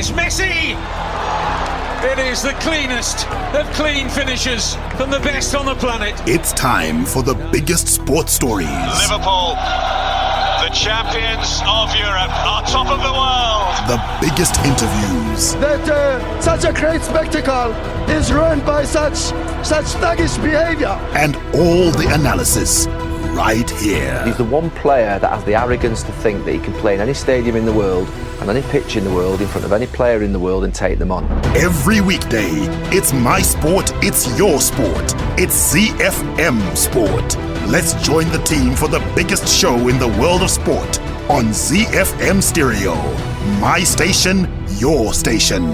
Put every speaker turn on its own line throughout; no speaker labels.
It's Messi! It is the cleanest of clean finishes from the best on the planet.
It's time for the biggest sports stories.
Liverpool, the champions of Europe, are top of the world.
The biggest interviews.
That such a great spectacle is ruined by such thuggish behavior.
And all the analysis right here.
He's the one player that has the arrogance to think that he can play in any stadium in the world and any pitch in the world in front of any player in the world and take them on.
Every weekday, it's my sport, it's your sport. It's ZiFM Sport. Let's join the team for the biggest show in the world of sport on ZiFM Stereo. My station, your station.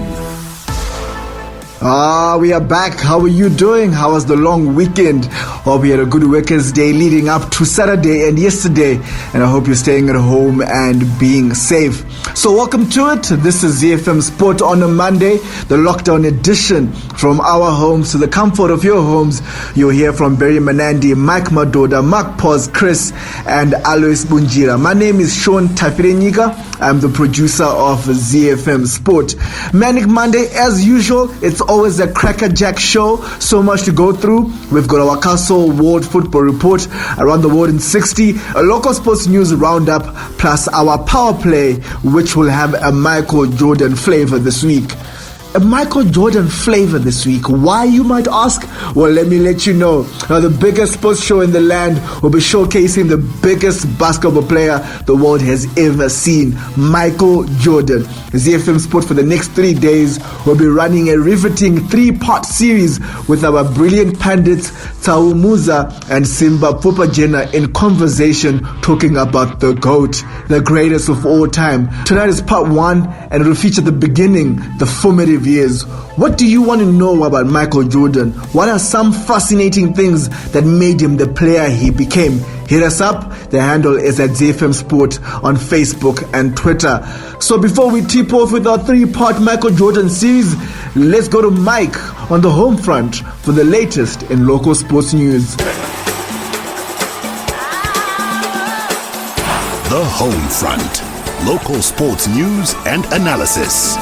We are back. How are you doing? How was the long weekend? Hope you had a good workers' day leading up to Saturday and yesterday. And I hope you're staying at home and being safe. So welcome to it. This is ZiFM Sport on a Monday, the lockdown edition. From our homes to the comfort of your homes, you'll hear from Barry Manandi, Mike Madoda, Mark Pos, Chris, and Alois Bunjira. My name is Sean Tafirenyika. I'm the producer of ZiFM Sport. Manic Monday, as usual, it's always a crackerjack show. So much to go through. We've got our Castle World Football Report, around the world in 60, a local sports news roundup, plus our power play, which will have a Michael Jordan flavor this week. A Michael Jordan flavor this week. Why, you might ask? Well, let me let you know. Now, the biggest sports show in the land will be showcasing the biggest basketball player the world has ever seen, Michael Jordan. ZiFM Sport for the next 3 days will be running a riveting 3-part series with our brilliant pundits Tau Musa and Simba Pupajena in conversation talking about the GOAT, the greatest of all time. Tonight is part 1 and it will feature the beginning, the formative years. What do you want to know about Michael Jordan? What are some fascinating things that made him the player he became? Hit us up. The handle is at ZiFM Sport on Facebook and Twitter. So before we tip off with our 3-part Michael Jordan series, let's go to Mike on the home front for the latest in local sports news.
The home front. Local sports news and analysis.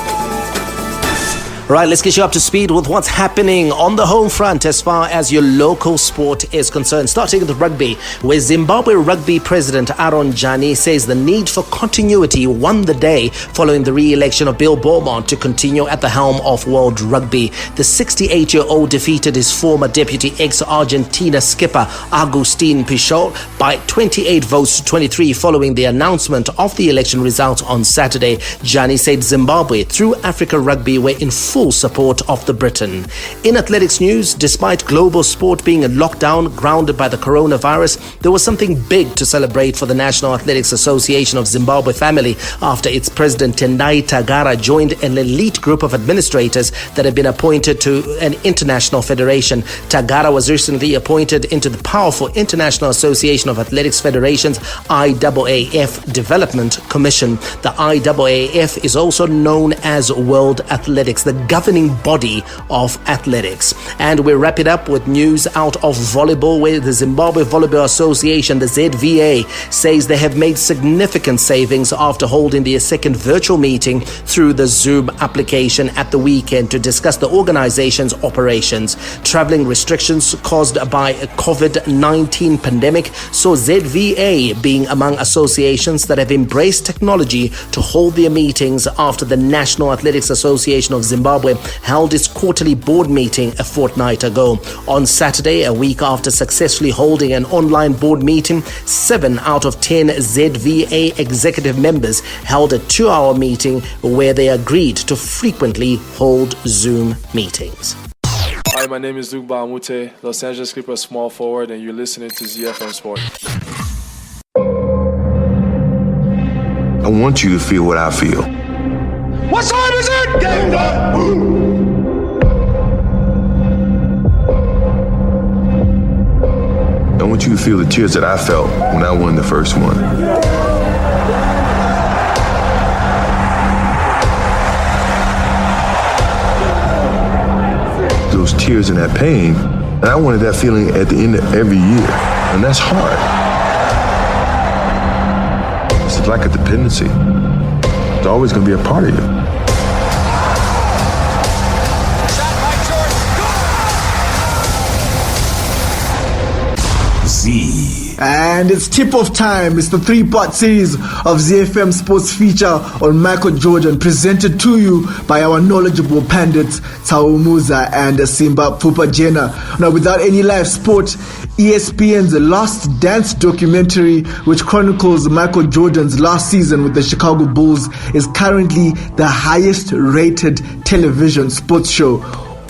Right, let's get you up to speed with what's happening on the home front as far as your local sport is concerned. Starting with rugby, where Zimbabwe Rugby President Aaron Jani says the need for continuity won the day following the re-election of Bill Beaumont to continue at the helm of World Rugby. The 68-year-old defeated his former deputy ex-Argentina skipper Agustin Pichot by 28 votes to 23 following the announcement of the election results on Saturday. Jani said Zimbabwe, through Africa Rugby, were in full support of the Britain. In athletics news, despite global sport being in lockdown grounded by the coronavirus, there was something big to celebrate for the National Athletics Association of Zimbabwe family after its president Tendai Tagara joined an elite group of administrators that had been appointed to an international federation. Tagara was recently appointed into the powerful International Association of Athletics Federations IAAF Development Commission. The IAAF is also known as World Athletics, the governing body of athletics. And we wrap it up with news out of volleyball, where the Zimbabwe Volleyball Association, the ZVA, says they have made significant savings after holding their second virtual meeting through the Zoom application at the weekend to discuss the organization's operations. Traveling restrictions caused by a COVID-19 pandemic saw ZVA being among associations that have embraced technology to hold their meetings after the National Athletics Association of Zimbabwe held its quarterly board meeting a fortnight ago. On Saturday, a week after successfully holding an online board meeting, 7 out of 10 ZVA executive members held a 2-hour meeting where they agreed to frequently hold Zoom meetings.
Hi, my name is Luke Baamute, Los Angeles Clippers small forward, and you're listening to ZiFM Sport.
I want you to feel what I feel.
What time is it? Game time!
I want you to feel the tears that I felt when I won the first one. Those tears and that pain, and I wanted that feeling at the end of every year, and that's hard. It's like a dependency. It's always going to be a part of you.
Z.
And it's tip-off time. It's the 3-part series of ZiFM Sports feature on Michael Jordan, presented to you by our knowledgeable pundits Tau Musa and Simba Pupajena. Now, without any live sport, ESPN's Last Dance documentary, which chronicles Michael Jordan's last season with the Chicago Bulls, is currently the highest-rated television sports show.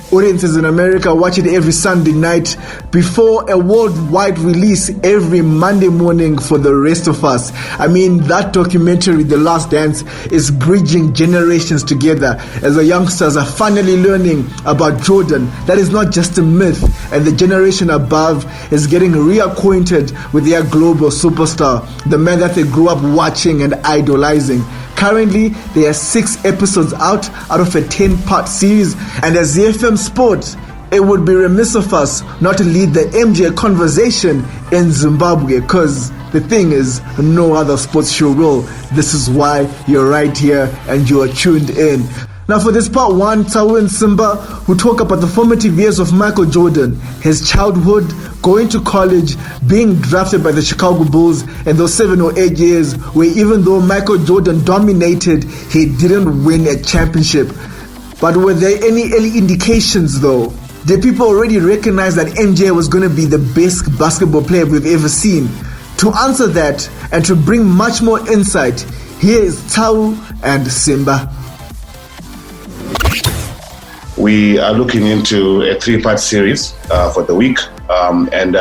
Audiences in America watch it every Sunday night before a worldwide release every Monday morning for the rest of us. I mean, that documentary, The Last Dance, is bridging generations together as the youngsters are finally learning about Jordan. That is not just a myth, and the generation above is getting reacquainted with their global superstar, the man that they grew up watching and idolizing. Currently, there are 6 episodes out of a 10-part series, and as ZiFM Sport, it would be remiss of us not to lead the MJ conversation in Zimbabwe, because the thing is, no other sports show will. This is why you're right here and you're tuned in. Now for this part 1, Tau and Simba will talk about the formative years of Michael Jordan, his childhood, going to college, being drafted by the Chicago Bulls, and those 7 or 8 years where even though Michael Jordan dominated, he didn't win a championship. But were there any early indications though? Did people already recognize that MJ was going to be the best basketball player we've ever seen? To answer that and to bring much more insight, here is Tau and Simba.
We are looking into a 3-part series for the week, and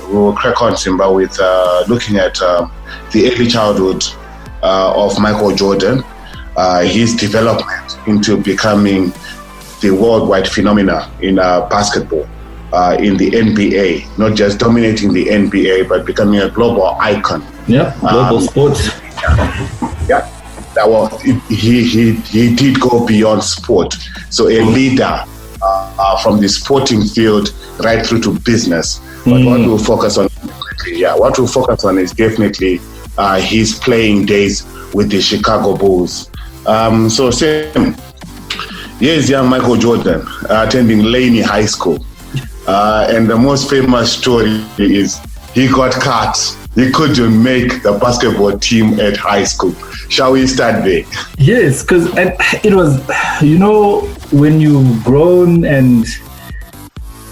we will crack on, Simba, with looking at the early childhood of Michael Jordan, his development into becoming the worldwide phenomena in basketball, in the NBA, not just dominating the NBA, but becoming a global icon.
Yeah, global sports.
Yeah. That was he did go beyond sport. So a leader from the sporting field right through to business. But what we'll focus on, is definitely his playing days with the Chicago Bulls. So Sam, here's young Michael Jordan attending Laney High School, and the most famous story is he got cut. He couldn't make the basketball team at high school. Shall we start there?
Yes, because it was, when you've grown and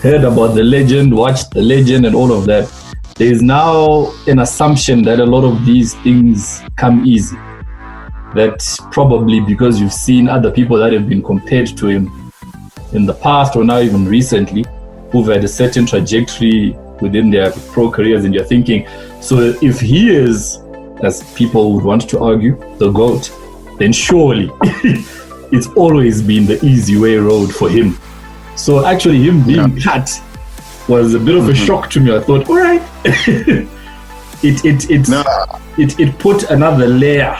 heard about the legend, watched the legend and all of that, there is now an assumption that a lot of these things come easy. That probably because you've seen other people that have been compared to him in the past or now even recently, who've had a certain trajectory within their pro careers, and you're thinking, so if he is, as people would want to argue, the GOAT, then surely it's always been the easy way road for him. So actually him being cut was a bit of a shock to me. I thought, all right, it put another layer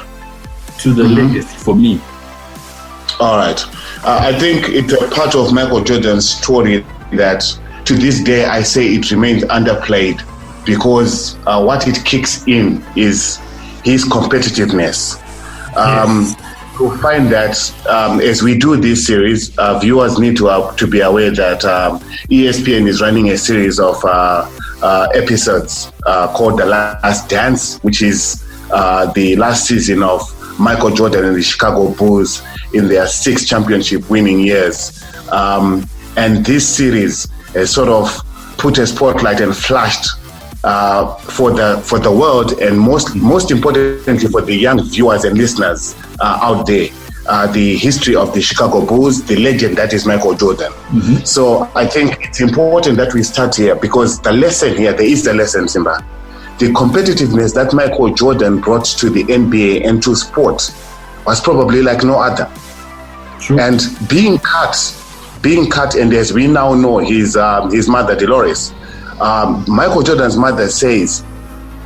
to the legacy for me.
All right. I think it's a part of Michael Jordan's story that to this day, I say it remains underplayed, because what it kicks in is his competitiveness. You'll find that as we do this series, viewers need to be aware that ESPN is running a series of episodes called The Last Dance, which is the last season of Michael Jordan and the Chicago Bulls in their 6 championship winning years. And this series has sort of put a spotlight and flashed for the world, and most importantly for the young viewers and listeners out there, the history of the Chicago Bulls, the legend that is Michael Jordan. So I think it's important that we start here, because the lesson here, there is the lesson, Simba. The competitiveness that Michael Jordan brought to the NBA and to sport was probably like no other.
True.
And being cut, and as we now know, his mother, Dolores, Michael Jordan's mother says,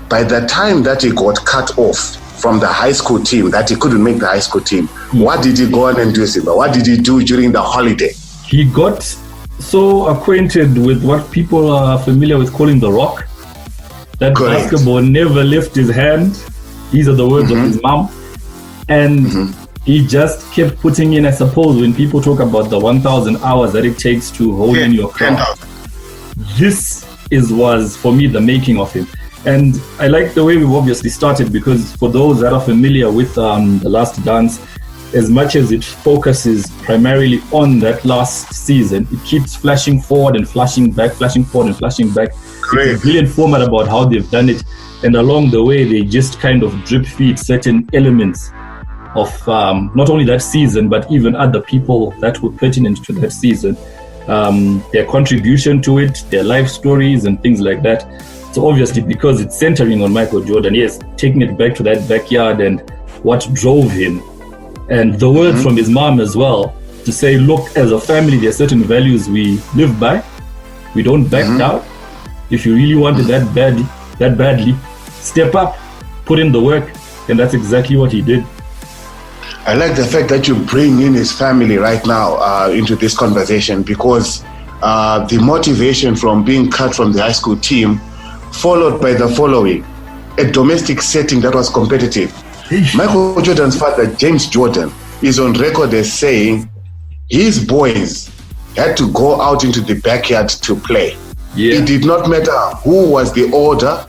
by the time that he got cut off from the high school team, that he couldn't make the high school team, what did he go on and do, Simba? What did he do during the holiday?
He got so acquainted with what people are familiar with calling the rock, that basketball never left his hand. These are the words of his mom. And he just kept putting in, I suppose, when people talk about the 1,000 hours that it takes to hold in your craft. This was, for me, the making of him. And I like the way we've obviously started, because for those that are familiar with The Last Dance, as much as it focuses primarily on that last season, it keeps flashing forward and flashing back, flashing forward and flashing back.
Great.
It's a brilliant format about how they've done it. And along the way, they just kind of drip feed certain elements of not only that season, but even other people that were pertinent to that season. Their contribution to it, their life stories and things like that. So obviously, because it's centering on Michael Jordan, yes, taking it back to that backyard and what drove him. And the words from his mom as well, to say, look, as a family, there are certain values we live by. We don't back down. If you really wanted that badly, step up, put in the work. And that's exactly what he did.
I like the fact that you bring in his family right now into this conversation, because the motivation from being cut from the high school team, followed by the following: a domestic setting that was competitive. Michael Jordan's father, James Jordan, is on record as saying his boys had to go out into the backyard to play. Yeah. It did not matter who was the order,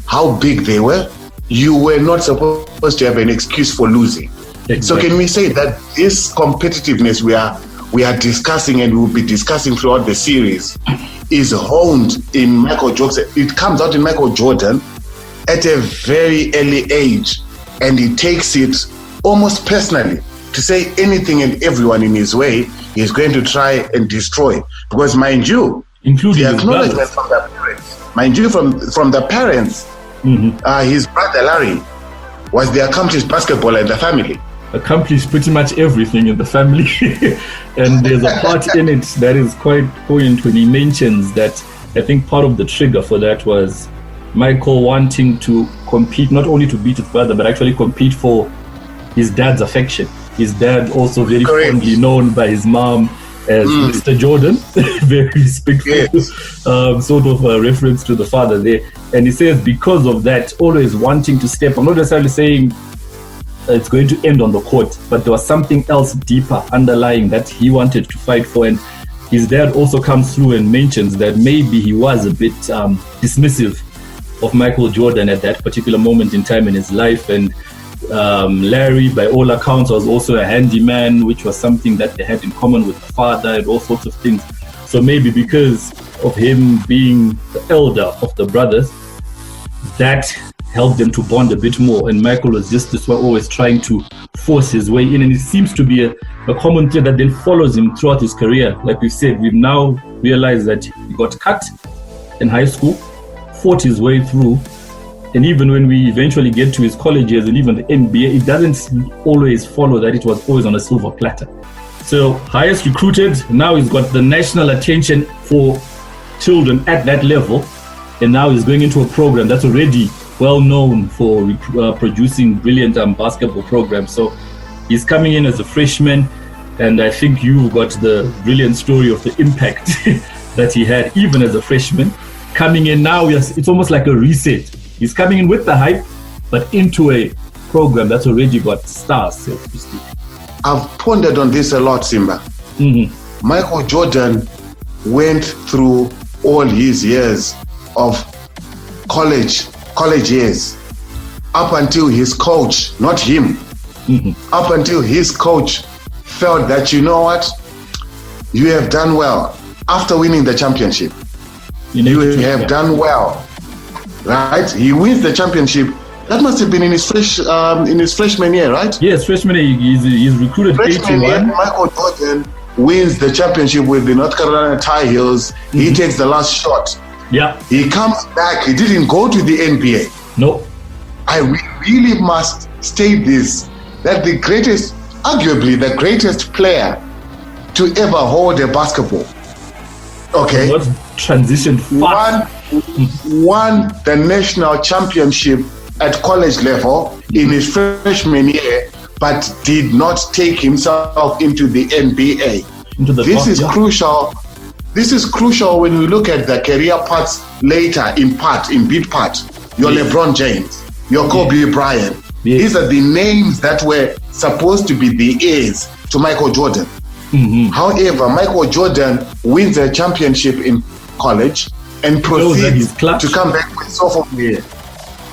how big they were. You were not supposed to have an excuse for losing. Exactly. So can we say that this competitiveness we are discussing and will be discussing throughout the series is honed in Michael Jordan? It comes out in Michael Jordan at a very early age, and he takes it almost personally to say anything and everyone in his way he's going to try and destroy. Because mind you, including the acknowledgement from the parents, mind you, from the parents, his brother Larry was the accomplished basketballer in the family.
Accomplished pretty much everything in the family. And there's a part in it that is quite poignant when he mentions that I think part of the trigger for that was Michael wanting to compete, not only to beat his brother, but actually compete for his dad's affection. His dad also very fondly known by his mom as Mr. Jordan, very respectful, sort of a reference to the father there. And he says because of that, always wanting to step, I'm not necessarily saying it's going to end on the court, but there was something else deeper underlying that he wanted to fight for. And his dad also comes through and mentions that maybe he was a bit dismissive of Michael Jordan at that particular moment in time in his life. And Larry, by all accounts, was also a handyman, which was something that they had in common with the father and all sorts of things. So maybe because of him being the elder of the brothers, that helped them to bond a bit more. And Michael was just this one, always trying to force his way in. And it seems to be a common thread that then follows him throughout his career. Like we said, we've now realized that he got cut in high school, fought his way through. And even when we eventually get to his college years and even the NBA, it doesn't always follow that it was always on a silver platter. So highest recruited, now he's got the national attention for children at that level. And now he's going into a program that's already well known for producing brilliant basketball programs. So he's coming in as a freshman, and I think you've got the brilliant story of the impact that he had even as a freshman. Coming in now, it's almost like a reset. He's coming in with the hype, but into a program that's already got stars, so to speak.
I've pondered on this a lot, Simba. Michael Jordan went through all his years of college years, up until his coach, not him, up until his coach felt that, you know what, you have done well after winning the championship. You have done well, right? He wins the championship. That must have been in his freshman year, right?
Yes, freshman year. He's recruited
freshman
81.
Year, Michael Jordan wins the championship with the North Carolina Tar Heels. He takes the last shot.
Yeah.
He comes back. He didn't go to the NBA.
No.
I really must state this, that arguably the greatest player to ever hold a basketball, okay,
what transition fast.
Won the national championship at college level in his freshman year, but did not take himself into the NBA. This is crucial. This is crucial when we look at the career paths later in big part. Your LeBron James, your Kobe Bryant. These are the names that were supposed to be the heirs to Michael Jordan. However, Michael Jordan wins a championship in college and proceeds to come back with sophomore year.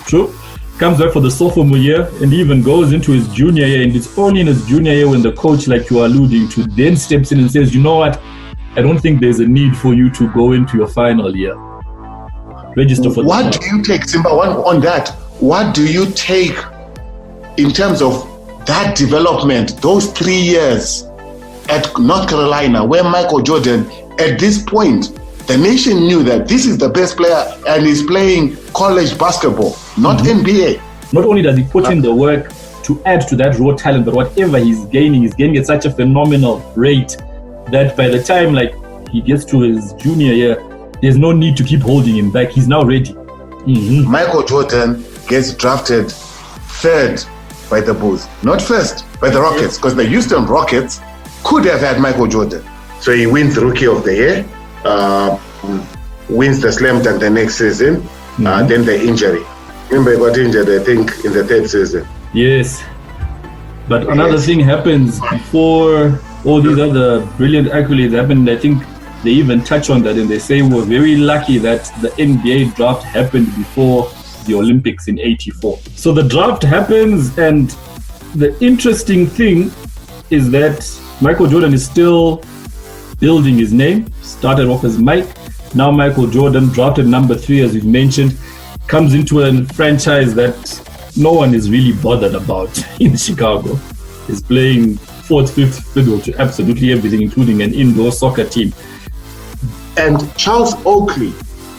True. Comes back for the sophomore year and even goes into his junior year. And it's only in his junior year when the coach, like you are alluding to, then steps in and says, you know what? I don't think there's a need for you to go into your final year. Register for
what do you take, Simba, on that? What do you take in terms of that development, those 3 years at North Carolina, where Michael Jordan, at this point, the nation knew that this is the best player and he's playing college basketball, not NBA.
Not only does he put in the work to add to that raw talent, but whatever he's gaining at such a phenomenal rate that by the time like he gets to his junior year, there's no need to keep holding him back. He's now ready.
Michael Jordan gets drafted third by the Bulls, not first by the Rockets, because the Houston Rockets could have had Michael Jordan. So he wins Rookie of the Year, wins the Slam Dunk the next season, then the injury. Remember, he got injured, I think, in the third season.
Yes. But another thing happens before all these other brilliant accolades happened. I think they even touch on that and they say we're very lucky that the NBA draft happened before the Olympics in '84. So the draft happens, and the interesting thing is that Michael Jordan is still building his name. Started off as Mike, now Michael Jordan, drafted number 3 as we've mentioned, comes into a franchise that no one is really bothered about in Chicago. He's playing 4th, 5th fiddle to absolutely everything, including an indoor soccer team.
And Charles Oakley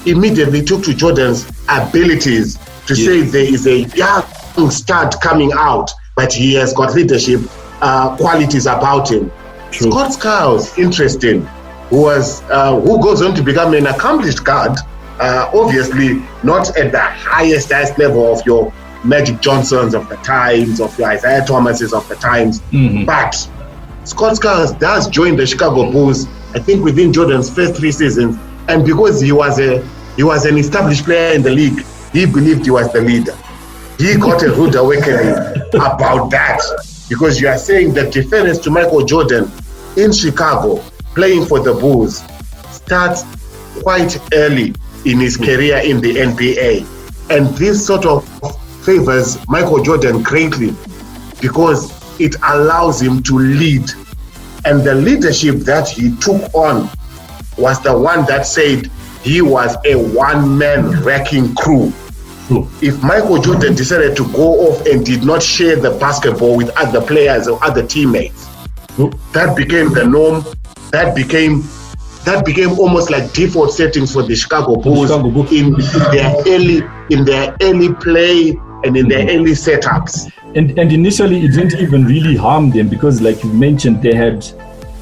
immediately took to Jordan's abilities to say there is a young stud coming out, but he has got leadership qualities about him. True. Scott Skiles, interesting, who goes on to become an accomplished guard, obviously not at the highest level of your Magic Johnsons of the times, of your Isaiah Thomases of the times, but Scott Skiles does join the Chicago Bulls, I think within Jordan's first 3 seasons, and because he was an established player in the league, he believed he was the leader. He got a rude awakening about that, because you are saying the difference to Michael Jordan in Chicago, playing for the Bulls, starts quite early in his career in the NBA. And this sort of favors Michael Jordan greatly because it allows him to lead. And the leadership that he took on was the one that said he was a one-man wrecking crew. If Michael Jordan decided to go off and did not share the basketball with other players or other teammates, that became the norm. That became almost like default settings for the Chicago Bulls in their early play and in their early setups.
And initially, it didn't even really harm them because, like you mentioned, they had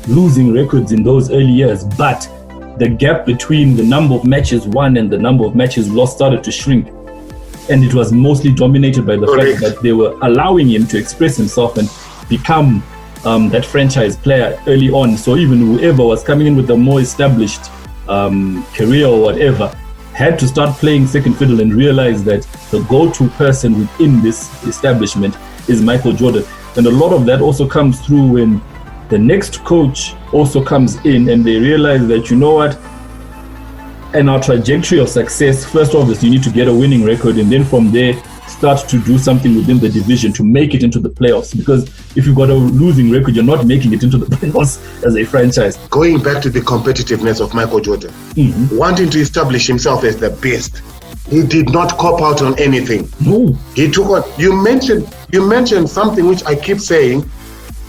losing records in those early years. But the gap between the number of matches won and the number of matches lost started to shrink. And it was mostly dominated by the fact that they were allowing him to express himself and become that franchise player early on. So even whoever was coming in with a more established career or whatever had to start playing second fiddle and realize that the go-to person within this establishment is Michael Jordan. And a lot of that also comes through when the next coach also comes in and they realize that, you know what, in our trajectory of success, first obviously you need to get a winning record, and then from there start to do something within the division to make it into the playoffs. Because if you've got a losing record, you're not making it into the playoffs as a franchise.
Going back to the competitiveness of Michael Jordan, wanting to establish himself as the best, he did not cop out on anything.
No.
He took on. You mentioned something which I keep saying,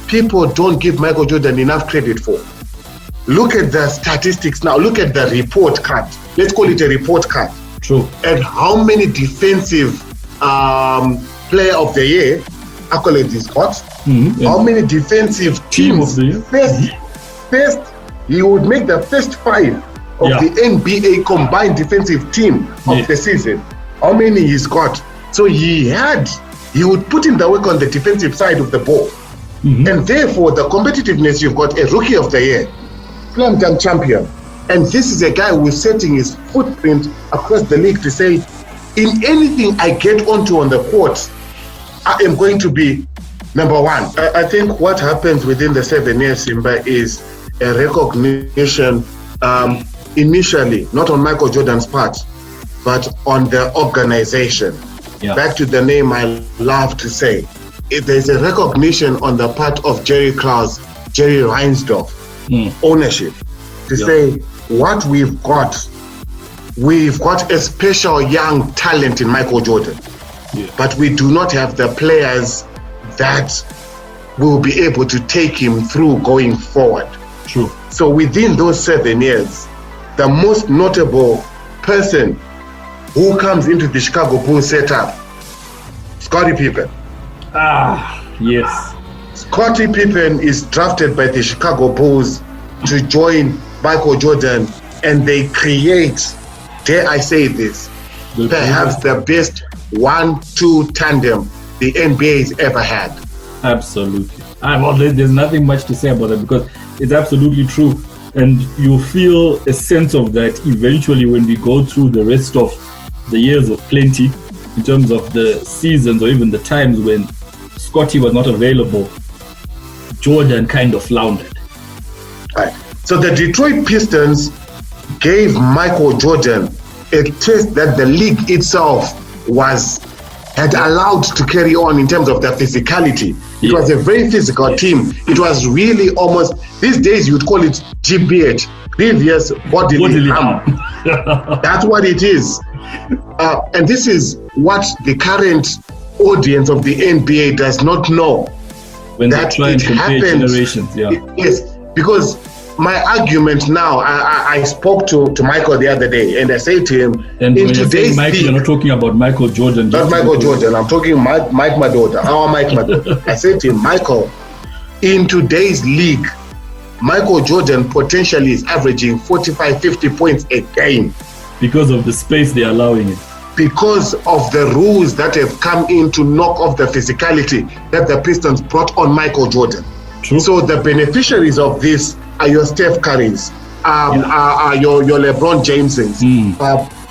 people don't give Michael Jordan enough credit for. Look at the statistics now. Look at the report card. Let's call it a report card.
True.
And how many defensive player of the year accolades he's got? How many defensive teams? First, he would make the first 5 of the NBA combined defensive team of the season. How many he's got? So he would put in the work on the defensive side of the ball. And therefore, the competitiveness, you've got a rookie of the year, slam dunk champion. And this is a guy who is setting his footprint across the league to say, in anything I get onto on the court, I am going to be number 1. I think what happens within the 7 years, Simba, is a recognition initially, not on Michael Jordan's part, but on the organization. back to the name I love to say, there's a recognition on the part of Jerry Krause, Jerry Reinsdorf, ownership, to say what we've got a special young talent in Michael Jordan, but we do not have the players that will be able to take him through going forward.
True.
So within those 7 years, the most notable person who comes into the Chicago Bulls setup, Scottie Pippen.
Yes.
Scottie Pippen is drafted by the Chicago Bulls to join Michael Jordan, and they create, dare I say this, perhaps the best 1-2 tandem the NBA has ever had.
Absolutely. Well, there's nothing much to say about that because it's absolutely true. And you feel a sense of that eventually when we go through the rest of the years of plenty, in terms of the seasons or even the times when Scottie was not available, Jordan kind of floundered.
Right. So the Detroit Pistons gave Michael Jordan a test that the league itself had allowed to carry on in terms of their physicality. It was a very physical team. It was really almost, these days you'd call it GBH, previous bodily harm. That's what it is. And this is what the current audience of the NBA does not know.
When that they try and compare generations,
Yes, because my argument now, I spoke to Michael the other day, and I say to him,
and in today's Michael, you're not talking about Michael Jordan.
Not Michael Jordan. I'm talking Mike Madoda, our Mike Madoda. I said to him, Michael, in today's league, Michael Jordan potentially is averaging 45, 50 points a game.
Because of the space they're allowing it.
Because of the rules that have come in to knock off the physicality that the Pistons brought on Michael Jordan.
True.
So the beneficiaries of this are your Steph Currys, are your LeBron Jameses,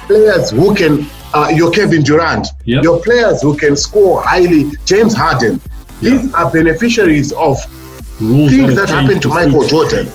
players who can, your Kevin Durant, your players who can score highly, James Harden. These are beneficiaries of things that happened to Michael Jordan.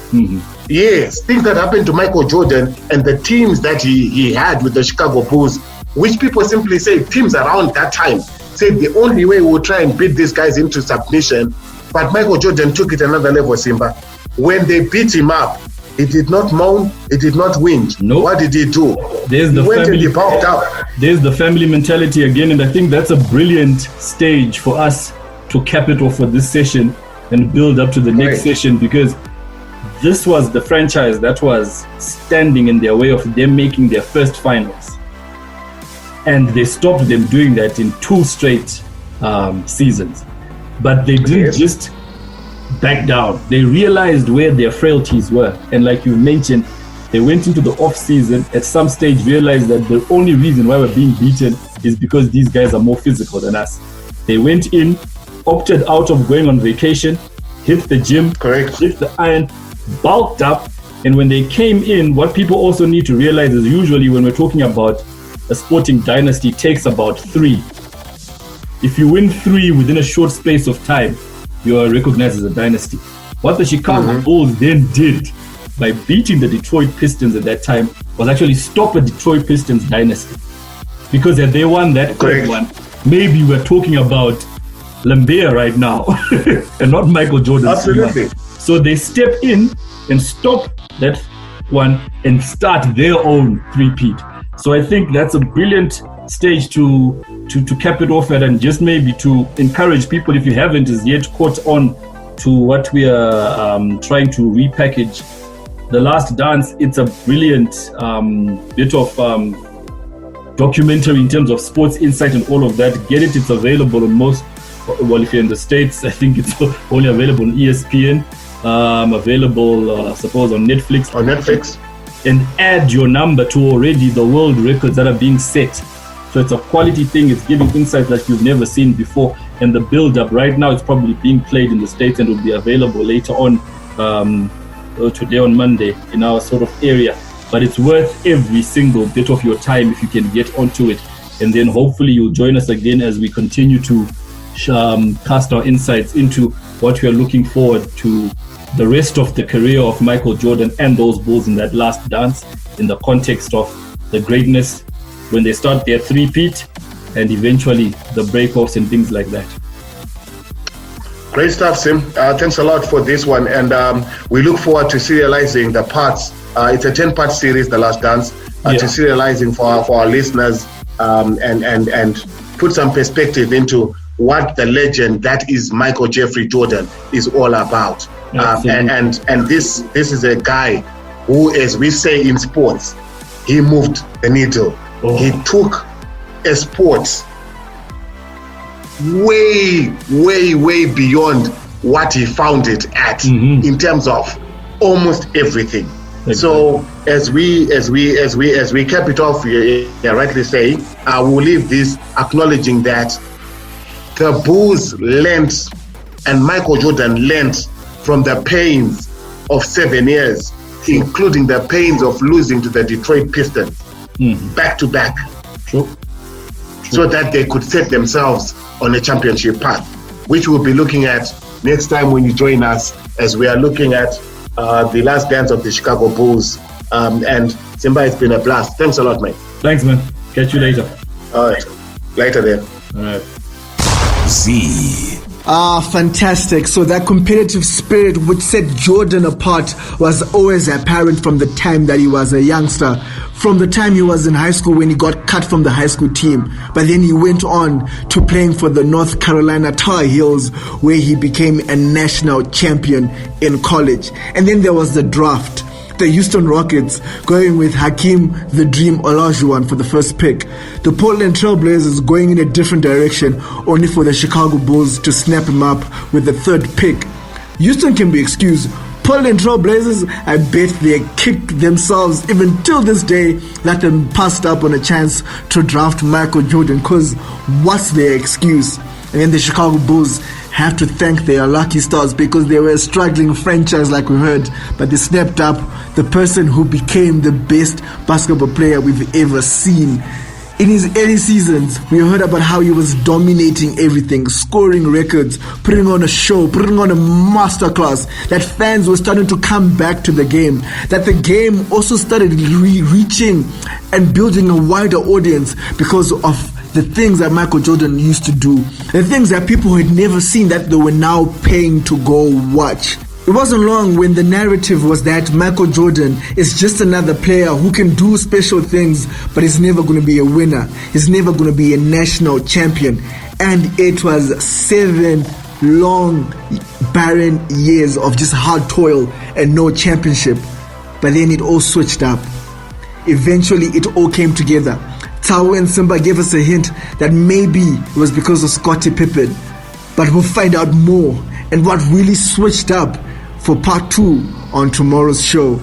Yes, things that happened to Michael Jordan and the teams that he had with the Chicago Bulls, which people simply say, teams around that time, said the only way we'll try and beat these guys into submission. But Michael Jordan took it another level, Simba. When they beat him up, he did not moan, he did not whinge.
No.
What did he do?
He went and he bulked up. There's the family mentality again, and I think that's a brilliant stage for us to cap it off for this session and build up to the next session, because this was the franchise that was standing in their way of them making their first finals. And they stopped them doing that in 2 straight seasons. But they didn't just back down. They realized where their frailties were. And like you mentioned, they went into the off season, at some stage realized that the only reason why we're being beaten is because these guys are more physical than us. They went in, opted out of going on vacation, hit the gym, hit the iron, bulked up. And when they came in, what people also need to realize is usually when we're talking about a sporting dynasty, it takes about 3. If you win 3 within a short space of time, you are recognized as a dynasty. What the Chicago Bulls then did by beating the Detroit Pistons at that time was actually stop a Detroit Pistons dynasty. Because had they won that third one, maybe we're talking about Lambert right now and not Michael Jordan.
Absolutely.
So they step in and stop that one and start their own three-peat. So I think that's a brilliant stage to cap it off at, and just maybe to encourage people, if you haven't as yet caught on to what we are trying to repackage, The Last Dance. It's a brilliant bit of documentary in terms of sports insight and all of that. Get it, it's available on most, well, if you're in the States, I think it's only available on ESPN, available, I suppose, on Netflix.
On Netflix.
And add your number to already the world records that are being set. So it's a quality thing. It's giving insights that you've never seen before. And the build-up right now, it's probably being played in the States and will be available later on today on Monday in our sort of area. But it's worth every single bit of your time if you can get onto it. And then hopefully you'll join us again as we continue to cast our insights into what we are looking forward to the rest of the career of Michael Jordan and those Bulls in that last dance, in the context of the greatness when they start their three-peat, and eventually the break-offs and things like that.
Great stuff, Sim. Thanks a lot for this one. And we look forward to serializing the parts. It's a 10-part series, The Last Dance, to serializing for our listeners and put some perspective into what the legend that is Michael Jeffrey Jordan is all about. And this is a guy who, as we say in sports, he moved the needle. Oh. He took a sport way beyond what he found it at in terms of almost everything. Exactly. So as we cap it off, rightly say, we'll leave this acknowledging that the Bulls learned and Michael Jordan learned from the pains of 7 years, including the pains of losing to the Detroit Pistons back to back.
True.
So that they could set themselves on a championship path, which we'll be looking at next time when you join us, as we are looking at the last dance of the Chicago Bulls. And Simba, it's been a blast. Thanks a lot, mate.
Thanks, man. Catch you later.
All right. Later then.
All right.
Z.
Fantastic. So that competitive spirit which set Jordan apart was always apparent from the time that he was a youngster, from the time he was in high school when he got cut from the high school team. But then he went on to playing for the North Carolina Tar Heels, where he became a national champion in college. And then there was the draft. The Houston Rockets going with Hakeem the Dream Olajuwon for the first pick. The Portland Trail Blazers going in a different direction, only for the Chicago Bulls to snap him up with the third pick. Houston can be excused. Portland Trail Blazers, I bet they kicked themselves even till this day that they passed up on a chance to draft Michael Jordan, because what's their excuse? And then the Chicago Bulls have to thank their lucky stars, because they were a struggling franchise like we heard, but they snapped up the person who became the best basketball player we've ever seen. In his early seasons, we heard about how he was dominating everything, scoring records, putting on a show, putting on a masterclass, that fans were starting to come back to the game, that the game also started reaching and building a wider audience because of the things that Michael Jordan used to do, the things that people had never seen that they were now paying to go watch. It wasn't long when the narrative was that Michael Jordan is just another player who can do special things, but he's never going to be a winner. He's never going to be a national champion. And it was 7 long, barren years of just hard toil and no championship. But then it all switched up. Eventually, it all came together. Tao and Simba gave us a hint that maybe it was because of Scottie Pippen. But we'll find out more and what really switched up for part 2 on tomorrow's show.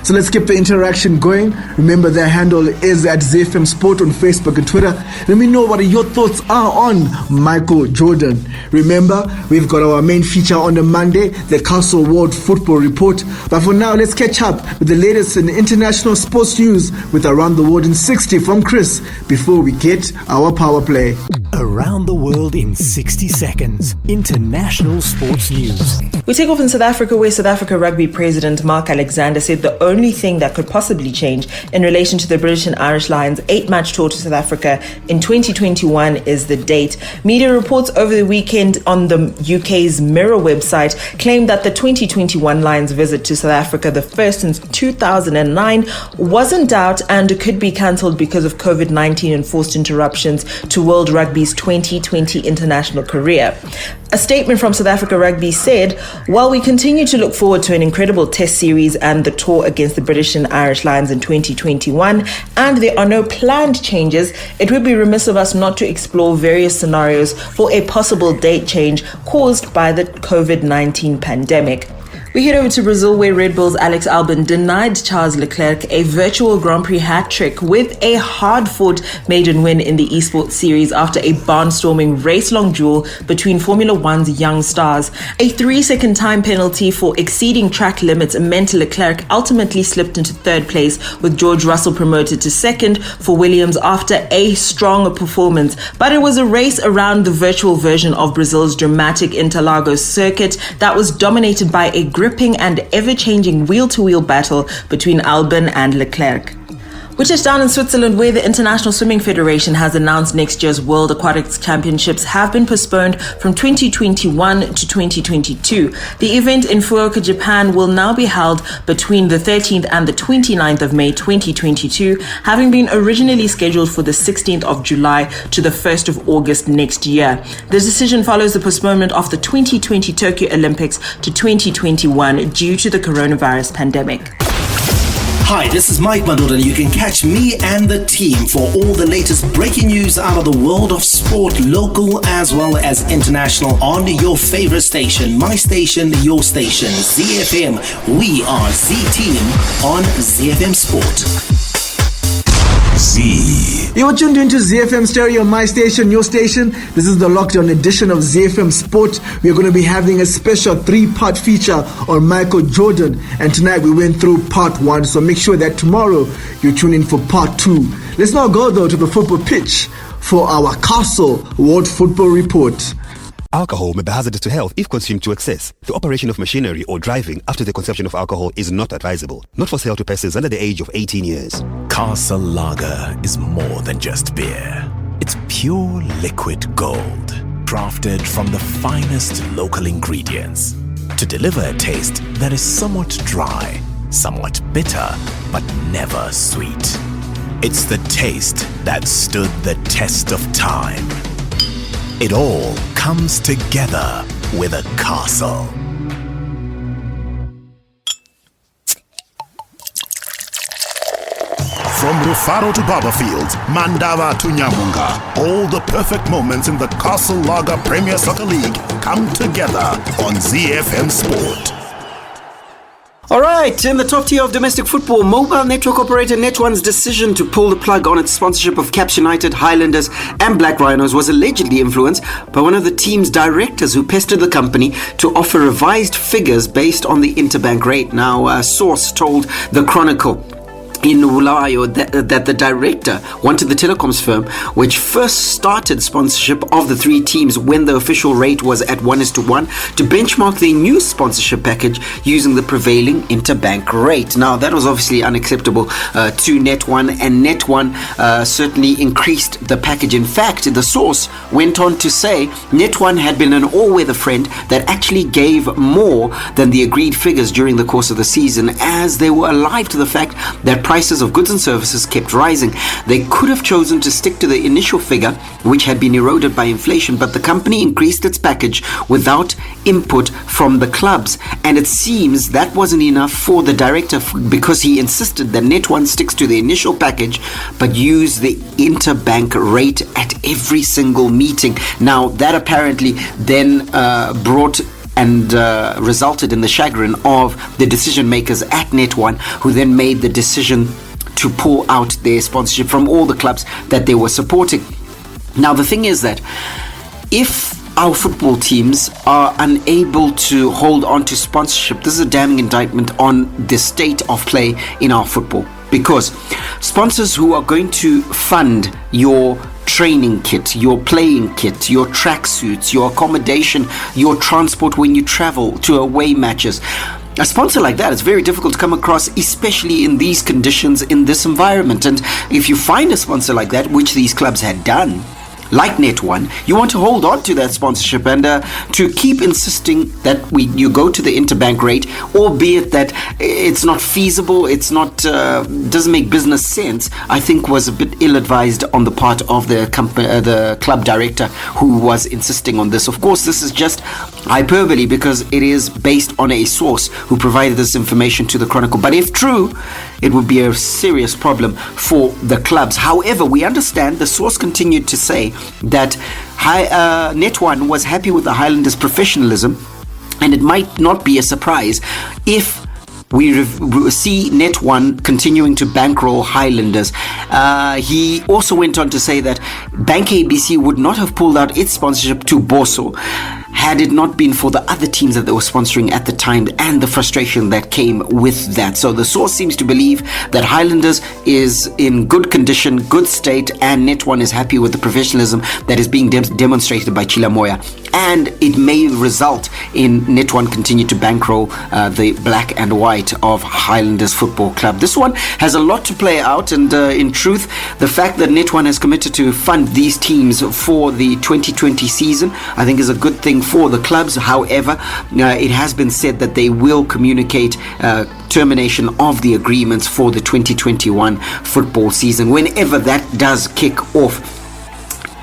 So let's keep the interaction going. Remember, their handle is at ZiFM Sport on Facebook and Twitter. Let me know what your thoughts are on Michael Jordan. Remember, we've got our main feature on the Monday, the Castle World Football Report. But for now, let's catch up with the latest in international sports news with Around the World in 60 from Chris before we get our power play.
Around the World in 60 seconds. International sports news.
We take off in South Africa, where South Africa Rugby President Mark Alexander said the only thing that could possibly change in relation to the British and Irish Lions 8-match tour to South Africa in 2021 is the date. Media reports over the weekend on the UK's Mirror website claimed that the 2021 Lions visit to South Africa, the first since 2009, was in doubt and could be cancelled because of COVID-19 and forced interruptions to World Rugby's 2020 international career. A statement from South Africa Rugby said, "While we continue to look forward to an incredible test series and the tour against the British and Irish Lions in 2021, and there are no planned changes, it would be remiss of us not to explore various scenarios for a possible date change caused by the COVID-19 pandemic." We head over to Brazil, where Red Bull's Alex Albon denied Charles Leclerc a virtual Grand Prix hat-trick with a hard-fought maiden win in the eSports series after a barnstorming race-long duel between Formula One's young stars. A 3-second time penalty for exceeding track limits meant Leclerc ultimately slipped into third place, with George Russell promoted to second for Williams after a strong performance. But it was a race around the virtual version of Brazil's dramatic Interlagos circuit that was dominated by a gripping and ever-changing wheel-to-wheel battle between Albon and Leclerc. Which is down in Switzerland, where the International Swimming Federation has announced next year's World Aquatics Championships have been postponed from 2021 to 2022. The event in Fukuoka, Japan will now be held between the 13th and the 29th of May 2022, having been originally scheduled for the 16th of July to the 1st of August next year. The decision follows the postponement of the 2020 Tokyo Olympics to 2021 due to the coronavirus pandemic.
Hi, this is Mike Madura, and you can catch me and the team for all the latest breaking news out of the world of sport, local as well as international, on your favorite station, my station, your station, ZiFM. We are Z-Team on ZiFM Sport.
You're tuned into ZiFM Stereo, my station, your station. This is the lockdown edition of ZiFM Sport. We're going to be having a special 3-part feature on Michael Jordan. And tonight we went through part 1. So make sure that tomorrow you tune in for part 2. Let's now go though to the football pitch for our Castle World Football Report.
Alcohol may be hazardous to health if consumed to excess. The operation of machinery or driving after the consumption of alcohol is not advisable. Not for sale to persons under the age of 18 years.
Castle Lager is more than just beer. It's pure liquid gold, crafted from the finest local ingredients to deliver a taste that is somewhat dry, somewhat bitter, but never sweet. It's the taste that stood the test of time. It all comes together with a castle.
From Rufaro to Barberfields, Mandava to Nyamunga, all the perfect moments in the Castle Lager Premier Soccer League come together on ZiFM Sport.
All right, in the top tier of domestic football, mobile network operator Net1's decision to pull the plug on its sponsorship of Caps United, Highlanders and Black Rhinos was allegedly influenced by one of the team's directors who pestered the company to offer revised figures based on the interbank rate. Now, a source told the Chronicle in Ulayo that the director wanted the telecoms firm, which first started sponsorship of the 3 teams when the official rate was at 1:1, to benchmark their new sponsorship package using the prevailing interbank rate. Now, that was obviously unacceptable to Net1, and Net1 certainly increased the package. In fact, the source went on to say Net1 had been an all-weather friend that actually gave more than the agreed figures during the course of the season, as they were alive to the fact that prices of goods and services kept rising. They could have chosen to stick to the initial figure, which had been eroded by inflation, but the company increased its package without input from the clubs. And it seems that wasn't enough for the director, because he insisted that Net1 sticks to the initial package but use the interbank rate at every single meeting. Now, that apparently then brought and resulted in the chagrin of the decision makers at Net1, who then made the decision to pull out their sponsorship from all the clubs that they were supporting. Now, the thing is that if our football teams are unable to hold on to sponsorship, this is a damning indictment on the state of play in our football, because sponsors who are going to fund your training kit, your playing kit, your tracksuits, your accommodation, your transport when you travel to away matches, a sponsor like that is very difficult to come across, especially in these conditions, in this environment. And if you find a sponsor like that, which these clubs had done, like Net1, you want to hold on to that sponsorship and to keep insisting that you go to the interbank rate, albeit that it's not feasible, it's not doesn't make business sense, I think was a bit ill-advised on the part of the club director who was insisting on this. Of course, this is just hyperbole because it is based on a source who provided this information to the Chronicle. But if true, it would be a serious problem for the clubs. However, we understand the source continued to say that Net1 was happy with the Highlanders' professionalism, and it might not be a surprise if we see Net1 continuing to bankroll Highlanders. He also went on to say that Bank ABC would not have pulled out its sponsorship to Boso. had it not been for the other teams that they were sponsoring at the time and the frustration that came with that. So the source seems to believe that Highlanders is in good condition, good state, and Net1 is happy with the professionalism that is being demonstrated by Chilamoya. And it may result in Net1 continue to bankroll the black and white of Highlanders Football Club. This one has a lot to play out, and in truth, the fact that Net1 has committed to fund these teams for the 2020 season, I think is a good thing for the clubs. However, it has been said that they will communicate termination of the agreements for the 2021 football season whenever that does kick off.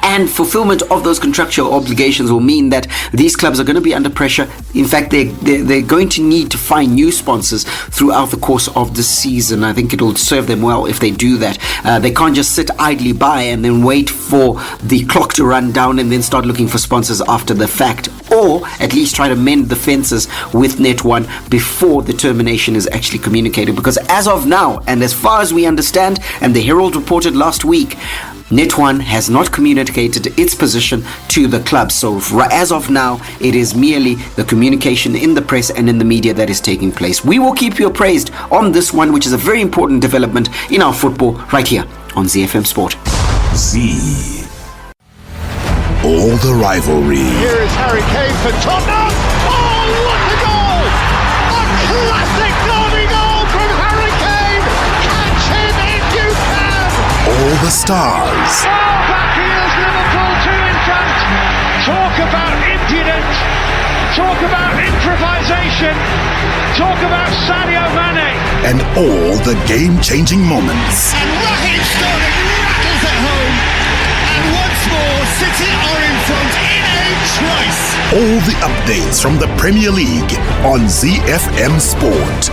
And fulfillment of those contractual obligations will mean that these clubs are going to be under pressure. In fact, they're going to need to find new sponsors throughout the course of the season. I think it'll serve them well if they do that. They can't just sit idly by and then wait for the clock to run down and then start looking for sponsors after the fact. Or at least try to mend the fences with Net1 before the termination is actually communicated. Because as of now, and as far as we understand, and the Herald reported last week, Net1 has not communicated its position to the club. So as of now, it is merely the communication in the press and in the media that is taking place. We will keep you appraised on this one, which is a very important development in our football right here on ZiFM Sport.
All the rivalry.
Here is Harry Kane for Tottenham. Oh, what a goal! A classic derby goal from Harry Kane. Catch him if you can.
All the stars.
Oh, back heels Liverpool 2 in front. Talk about impudent. Talk about improvisation. Talk about Sadio Mane.
And all the game-changing moments.
And Raheem Sterling rattles it home. And once more, City are in front in a trice.
All the updates from the Premier League on ZiFM Sport.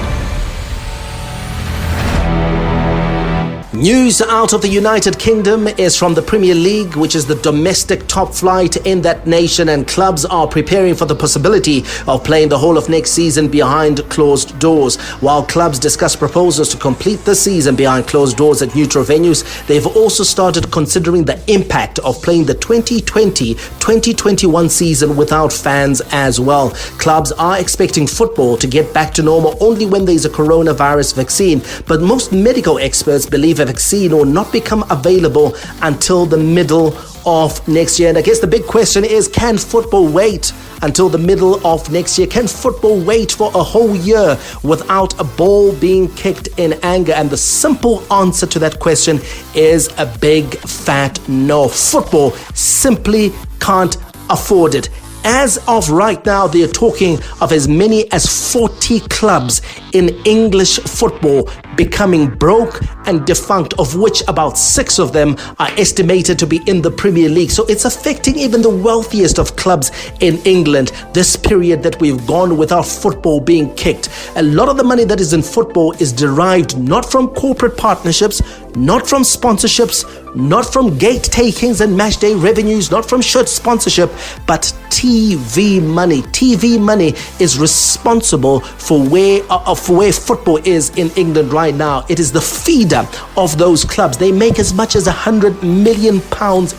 News out of the United Kingdom is from the Premier League, which is the domestic top flight in that nation, and clubs are preparing for the possibility of playing the whole of next season behind closed doors. While clubs discuss proposals to complete the season behind closed doors at neutral venues, they've also started considering the impact of playing the 2020-2021 season without fans as well. Clubs are expecting football to get back to normal only when there is a coronavirus vaccine, but most medical experts believe a vaccine will not become available until the middle of next year. And I guess the big question is, can football wait until the middle of next year? Can football wait for a whole year without a ball being kicked in anger? And the simple answer to that question is a big fat no. Football simply can't afford it. As of right now, they are talking of as many as 40 clubs in English football becoming broke and defunct, of which about 6 of them are estimated to be in the Premier League. So it's affecting even the wealthiest of clubs in England, this period that we've gone without football being kicked. A lot of the money that is in football is derived not from corporate partnerships, not from sponsorships, not from gate takings and match day revenues, not from shirt sponsorship, but TV money. TV money is responsible for where football is in England right now. It is the feeder of those clubs. They make as much as £100 million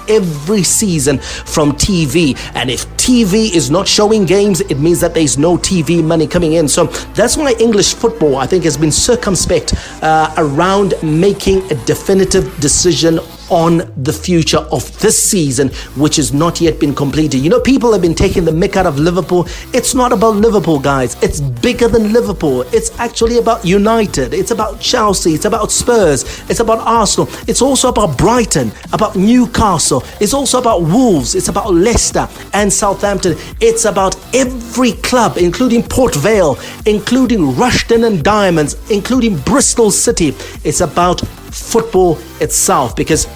every season from TV. And if TV is not showing games, it means that there's no TV money coming in. So that's why English football, I think, has been circumspect around making a definitive decision on the future of this season, which has not yet been completed. You know, people have been taking the mick out of Liverpool. It's not about Liverpool, guys. It's bigger than Liverpool. It's actually about United. It's about Chelsea. It's about Spurs. It's about Arsenal. It's also about Brighton, about Newcastle. It's also about Wolves. It's about Leicester and Southampton. It's about every club, including Port Vale, including Rushden and Diamonds, including Bristol City. It's about football itself, because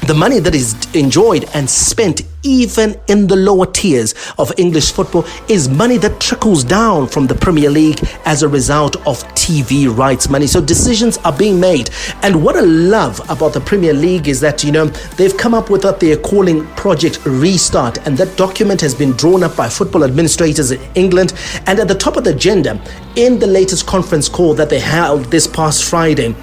the money that is enjoyed and spent even in the lower tiers of English football is money that trickles down from the Premier League as a result of TV rights money. So decisions are being made. And what I love about the Premier League is that, you know, they've come up with what they're calling Project Restart. And that document has been drawn up by football administrators in England. And at the top of the agenda, in the latest conference call that they held this past Friday,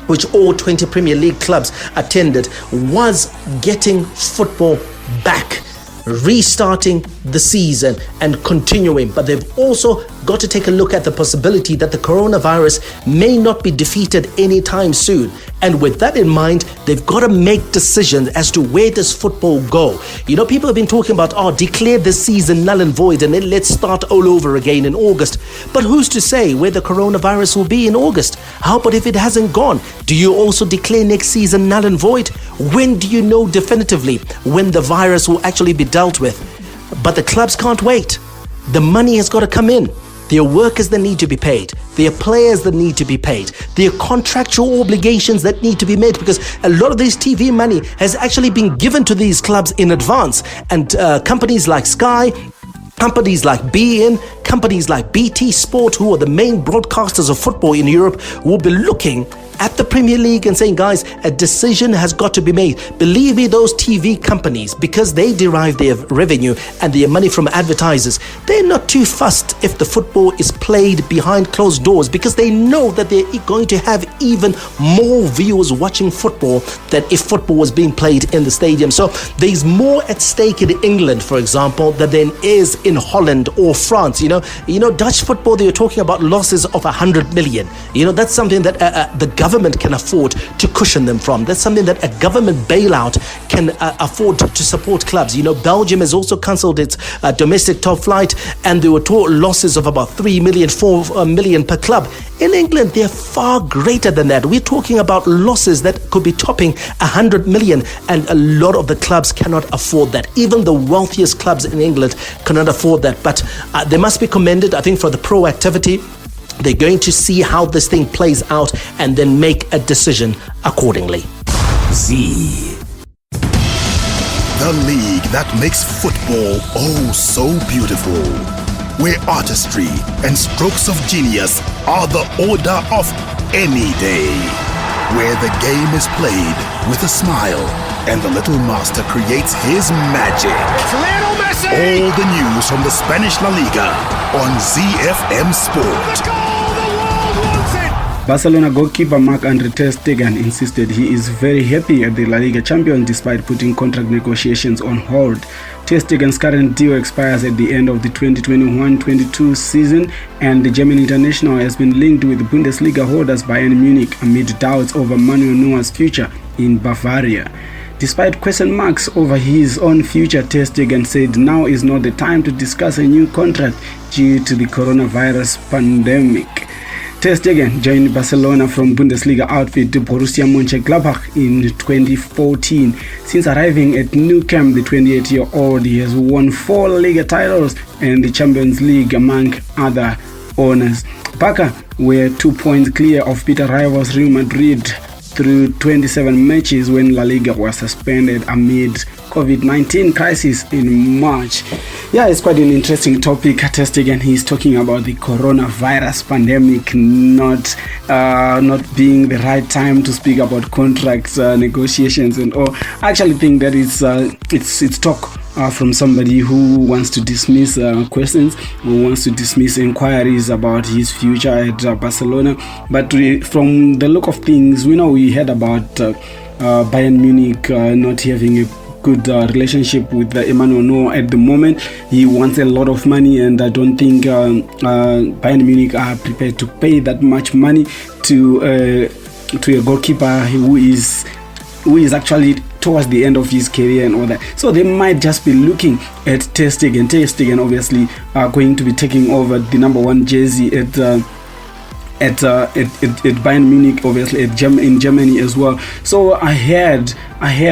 which all 20 Premier League clubs attended, was getting football back restarting the season and continuing. But they've also got to take a look at the possibility that the coronavirus may not be defeated anytime soon. And with that in mind, they've got to make decisions as to where does football go. You know, people have been talking about, declare this season null and void and then let's start all over again in August. But who's to say where the coronavirus will be in August? How about if it hasn't gone? Do you also declare next season null and void? When do you know definitively when the virus will actually be dealt with? But the clubs can't wait. The money has got to come in. There are workers that need to be paid. There are players that need to be paid. There are contractual obligations that need to be made, because a lot of this TV money has actually been given to these clubs in advance. And companies like Sky, companies like beIN, companies like BT Sport, who are the main broadcasters of football in Europe, will be looking at the Premier League and saying, guys, a decision has got to be made. Believe me, those TV companies, because they derive their revenue and their money from advertisers, they're not too fussed if the football is played behind closed doors, because they know that they're going to have even more viewers watching football than if football was being played in the stadium. So there's more at stake in England, for example, than there is in Holland or France. You know, Dutch football, they were talking about losses of 100 million. You know, that's something that the government can afford to cushion them from. That's something that a government bailout can afford to support clubs. You know, Belgium has also cancelled its domestic top flight, and there were losses of about 3 million, 4 million per club. In England, they're far greater than that. We're talking about losses that could be topping 100 million, and a lot of the clubs cannot afford that. Even the wealthiest clubs in England cannot afford that. But they must be commended, I think, for the proactivity. They're going to see how this thing plays out and then make a decision accordingly.
Z. The league that makes football oh so beautiful. Where artistry and strokes of genius are the order of any day. Where the game is played with a smile and the little master creates his magic.
It's Lionel Messi!
All the news from the Spanish La Liga on ZiFM Sport.
Barcelona goalkeeper Marc-Andre ter Stegen insisted he is very happy at the La Liga champion despite putting contract negotiations on hold. Ter Stegen's current deal expires at the end of the 2021-22 season, and the German international has been linked with Bundesliga holders Bayern Munich amid doubts over Manuel Neuer's future in Bavaria. Despite question marks over his own future, ter Stegen said now is not the time to discuss a new contract due to the coronavirus pandemic. Ter Stegen joined Barcelona from Bundesliga outfit Borussia Mönchengladbach in 2014. Since arriving at Nou Camp, the 28-year-old has won 4 Liga titles and the Champions League, among other honors. Barca were 2 points clear of bitter rivals Real Madrid through 27 matches when La Liga was suspended amid COVID-19 crisis in March. Yeah, it's quite an interesting topic. Ter Stegen, he's talking about the coronavirus pandemic not being the right time to speak about contracts, negotiations, and all. I actually think that it's talk from somebody who wants to dismiss questions, who wants to dismiss inquiries about his future at Barcelona. But from the look of things, we heard about Bayern Munich not having a good relationship with Emmanuel Neuer at the moment. He wants a lot of money, and I don't think Bayern Munich are prepared to pay that much money to a goalkeeper who is actually towards the end of his career and all that. So they might just be looking at Ter Stegen. Ter Stegen obviously are going to be taking over the number 1 jersey at Bayern Munich, obviously in Germany as well. So I heard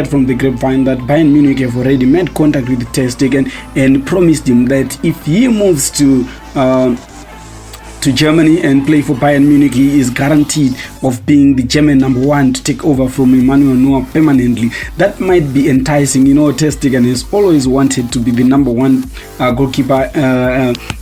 from the grapevine that Bayern Munich have already made contact with Ter Stegen and promised him that if he moves to Germany and play for Bayern Munich, he is guaranteed of being the German number 1 to take over from Emmanuel Neuer permanently. That might be enticing. Ter Stegen has always wanted to be the number 1 goalkeeper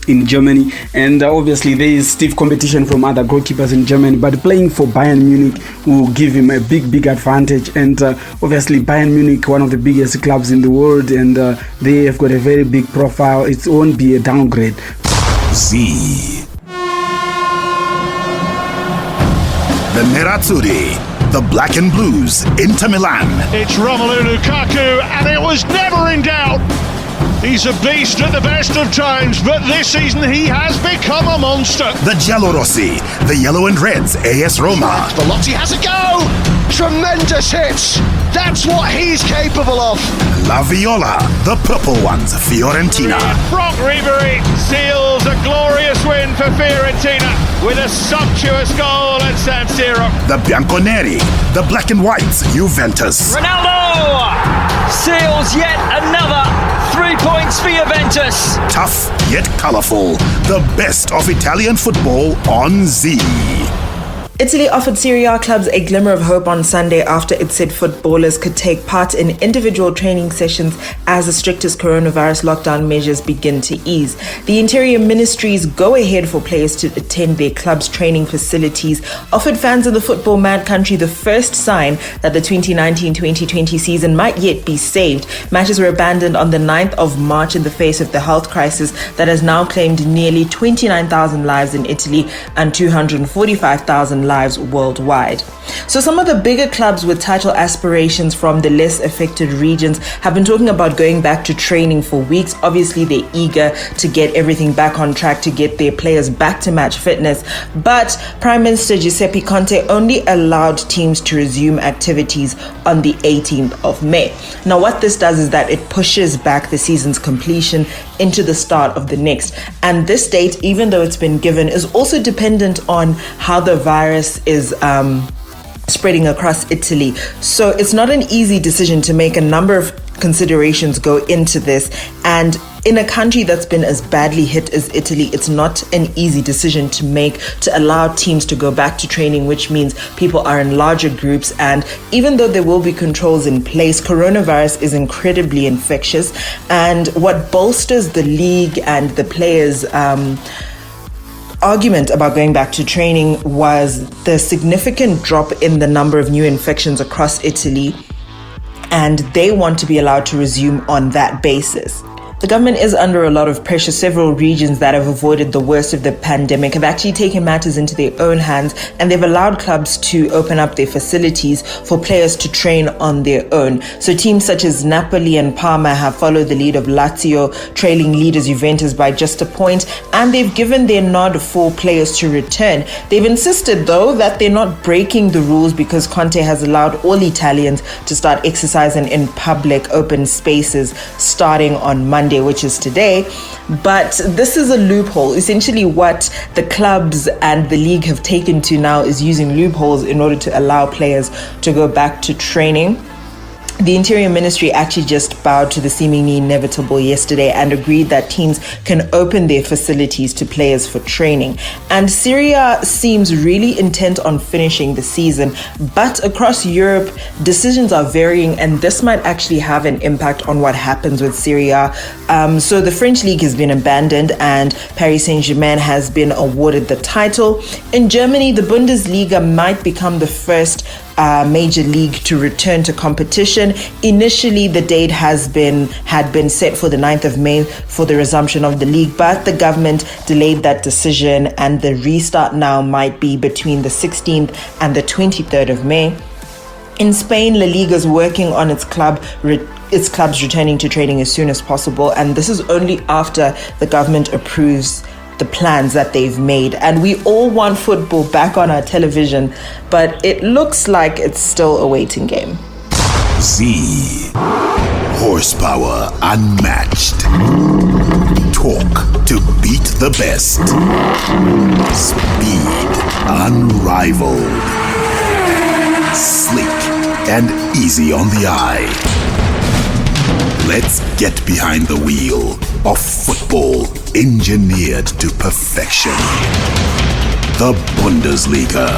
in Germany, and obviously there is stiff competition from other goalkeepers in Germany, but playing for Bayern Munich will give him a big advantage. And obviously Bayern Munich, one of the biggest clubs in the world, and they have got a very big profile. It won't be a downgrade.
Z. The Nerazzurri, the Black and Blues, Inter Milan.
It's Romelu Lukaku, and it was never in doubt. He's a beast at the best of times, but this season he has become a monster.
The Giallorossi, the Yellow and Reds, AS Roma.
Velotti has a go! Tremendous hits! That's what he's capable of!
La Viola, the Purple Ones, Fiorentina.
Franck Ribéry seals a glorious win for Fiorentina with a sumptuous goal at San Siro.
The Bianconeri, the Black and Whites, Juventus.
Ronaldo seals yet another 3 points for Juventus.
Tough yet colourful, the best of Italian football on Z.
Italy offered Serie A clubs a glimmer of hope on Sunday after it said footballers could take part in individual training sessions as the strictest coronavirus lockdown measures begin to ease. The Interior Ministry's go-ahead for players to attend their club's training facilities offered fans of the football-mad country the first sign that the 2019-2020 season might yet be saved. Matches were abandoned on the 9th of March in the face of the health crisis that has now claimed nearly 29,000 lives in Italy and 245,000 lives worldwide. So some of the bigger clubs with title aspirations from the less affected regions have been talking about going back to training for weeks. Obviously, they're eager to get everything back on track, to get their players back to match fitness. But Prime Minister Giuseppe Conte only allowed teams to resume activities on the 18th of May. Now, what this does is that it pushes back the season's completion into the start of the next. And this date, even though it's been given, is also dependent on how the virus is spreading across Italy. So it's not an easy decision to make. A number of considerations go into this. And in a country that's been as badly hit as Italy, it's not an easy decision to make to allow teams to go back to training, which means people are in larger groups. And even though there will be controls in place, coronavirus is incredibly infectious. And what bolsters the league and the players' argument about going back to training was the significant drop in the number of new infections across Italy, and they want to be allowed to resume on that basis. The government is under a lot of pressure. Several regions that have avoided the worst of the pandemic have actually taken matters into their own hands, and they've allowed clubs to open up their facilities for players to train on their own. So teams such as Napoli and Parma have followed the lead of Lazio, trailing leaders Juventus by just a point, and they've given their nod for players to return. They've insisted, though, that they're not breaking the rules because Conte has allowed all Italians to start exercising in public open spaces starting on Monday, which is today. But this is a loophole. Essentially, what the clubs and the league have taken to now is using loopholes in order to allow players to go back to training. The Interior Ministry actually just bowed to the seemingly inevitable yesterday and agreed that teams can open their facilities to players for training. And Syria seems really intent on finishing the season, but across Europe, decisions are varying, and this might actually have an impact on what happens with Syria. So the French league has been abandoned and Paris Saint-Germain has been awarded the title. In Germany, the Bundesliga might become the first major league to return to competition. Initially, the date had been set for the 9th of May for the resumption of the league, but the government delayed that decision, and the restart now might be between the 16th and the 23rd of May. In Spain, La Liga is working on its clubs returning to training as soon as possible, and this is only after the government approves the plans that they've made. And we all want football back on our television, but it looks like it's still a waiting game.
Z. Horsepower unmatched. Torque to beat the best. Speed unrivaled. Sleek and easy on the eye. Let's get behind the wheel of football engineered to perfection. The Bundesliga,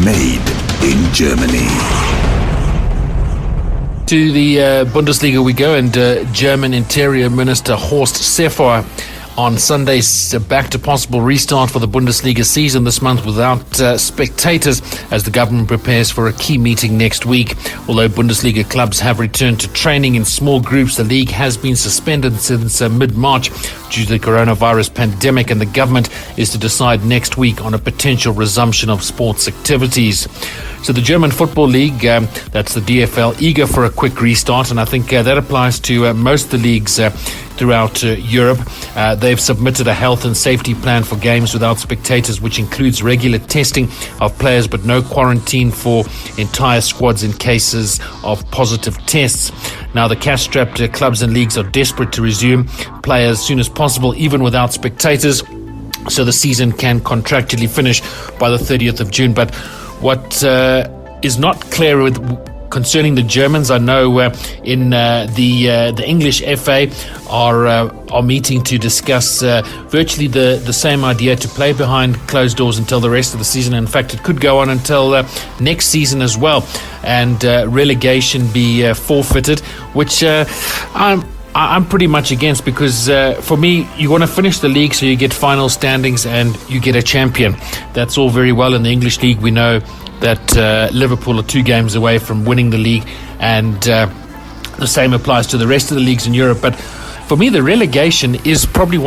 made in Germany.
To the Bundesliga we go, and German Interior Minister Horst Seehofer on Sunday back to possible restart for the Bundesliga season this month without spectators as the government prepares for a key meeting next week. Although Bundesliga clubs have returned to training in small groups, the league has been suspended since mid-March due to the coronavirus pandemic, and the government is to decide next week on a potential resumption of sports activities. So the German Football League, that's the DFL, eager for a quick restart, and I think that applies to most of the leagues throughout Europe. They've submitted a health and safety plan for games without spectators, which includes regular testing of players but no quarantine for entire squads in cases of positive tests. Now, the cash-strapped clubs and leagues are desperate to resume play as soon as possible, even without spectators, so the season can contractually finish by the 30th of June. But what is not clear concerning the Germans, I know in the English FA are meeting to discuss virtually the same idea, to play behind closed doors until the rest of the season. In fact, it could go on until next season as well, and relegation be forfeited, which I'm pretty much against, because for me, you want to finish the league so you get final standings and you get a champion. That's all very well. In the English league, we know that Liverpool are 2 games away from winning the league, and the same applies to the rest of the leagues in Europe. But for me, the relegation is probably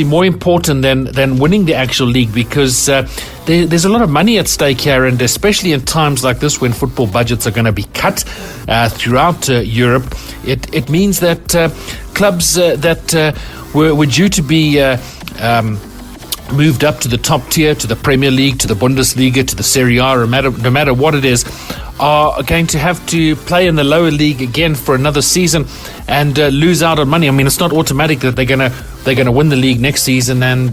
more important than winning the actual league, because there's a lot of money at stake here, and especially in times like this when football budgets are going to be cut throughout Europe, it means that clubs that were due to be moved up to the top tier, to the Premier League, to the Bundesliga, to the Serie A, no matter what it is, are going to have to play in the lower league again for another season and lose out on money. I mean, it's not automatic that they're gonna win the league next season and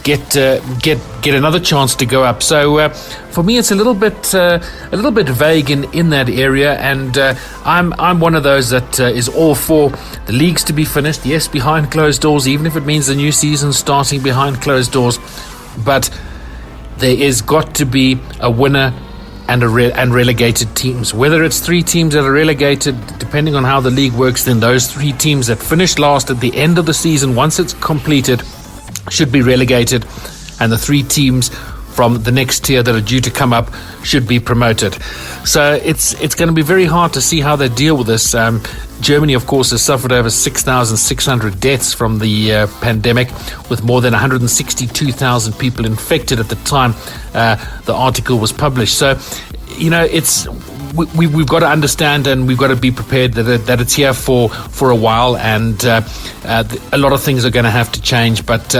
get another chance to go up. So for me, it's a little bit vague in that area, and I'm one of those that is all for the leagues to be finished. Yes, behind closed doors, even if it means the new season starting behind closed doors, but there is got to be a winner and relegated teams. Whether it's 3 teams that are relegated, depending on how the league works, then those 3 teams that finish last at the end of the season, once it's completed, should be relegated, and the 3 teams from the next tier that are due to come up should be promoted. So it's going to be very hard to see how they deal with this. Germany, of course, has suffered over 6,600 deaths from the pandemic, with more than 162,000 people infected at the time the article was published. So, you know, we've got to understand, and we've got to be prepared that it's here for a while, and a lot of things are going to have to change. But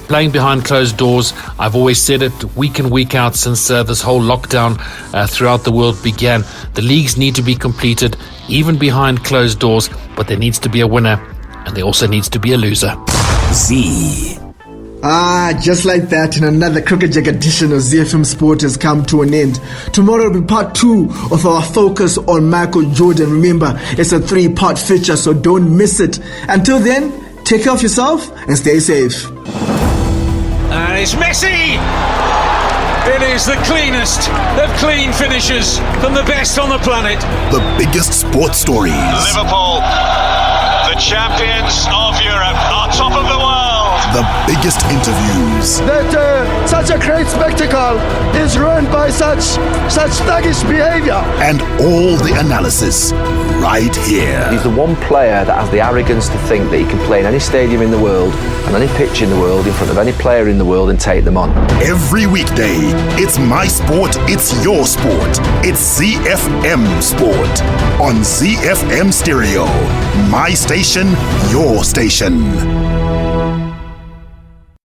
playing behind closed doors, I've always said it week in, week out since this whole lockdown throughout the world began. The leagues need to be completed, even behind closed doors, but there needs to be a winner, and there also needs to be a loser.
Z. Just like that, and another Cricket Jack edition of ZiFM Sport has come to an end. Tomorrow will be part 2 of our focus on Michael Jordan. Remember, it's a 3-part feature, so don't miss it. Until then, take care of yourself and stay safe.
And it's Messi! It is the cleanest of clean finishes from the best on the planet.
The biggest sports stories.
Liverpool, the champions of Europe, on top of the world.
The biggest interviews.
That such a great spectacle is ruined by such thuggish behavior.
And all the analysis right here.
He's the one player that has the arrogance to think that he can play in any stadium in the world and any pitch in the world in front of any player in the world and take them on.
Every weekday, it's my sport, it's your sport. It's ZiFM Sport on ZiFM Stereo. My station, your station.